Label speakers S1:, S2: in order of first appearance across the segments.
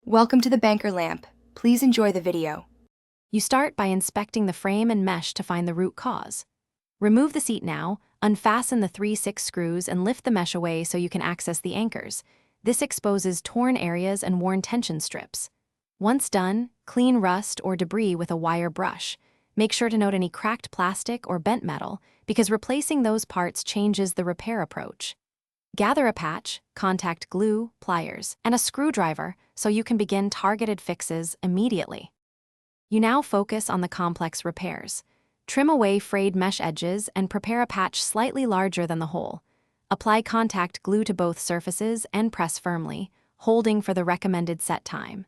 S1: Welcome to the banker lamp. Please enjoy the video.
S2: You start by inspecting the frame and mesh to find the root cause. Remove the seat now, unfasten the 3/6 screws and lift the mesh away so you can access the anchors. This exposes torn areas and worn tension strips. Once done, clean rust or debris with a wire brush. Make sure to note any cracked plastic or bent metal, because replacing those parts changes the repair approach. Gather a patch, contact glue, pliers, and a screwdriver so you can begin targeted fixes immediately. You now focus on the complex repairs. Trim away frayed mesh edges and prepare a patch slightly larger than the hole. Apply contact glue to both surfaces and press firmly, holding for the recommended set time.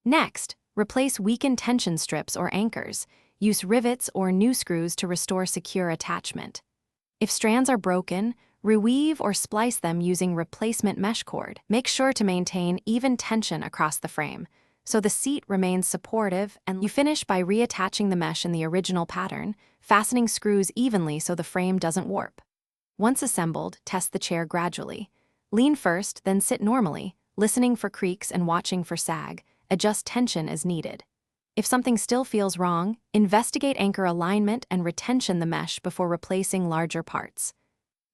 S2: Next, replace weakened tension strips or anchors. Use rivets or new screws to restore secure attachment. If strands are broken, reweave or splice them using replacement mesh cord. Make sure to maintain even tension across the frame, so the seat remains supportive, and you finish by reattaching the mesh in the original pattern, fastening screws evenly so the frame doesn't warp. Once assembled, test the chair gradually. Lean first, then sit normally, listening for creaks and watching for sag. Adjust tension as needed. If something still feels wrong, investigate anchor alignment and retention the mesh before replacing larger parts.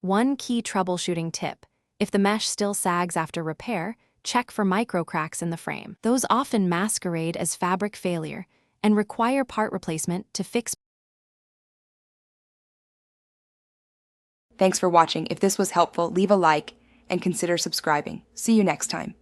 S2: One key troubleshooting tip: if the mesh still sags after repair, check for micro cracks in the frame. Those often masquerade as fabric failure and require part replacement to fix.
S1: Thanks for watching. If this was helpful, leave a like and consider subscribing. See you next time.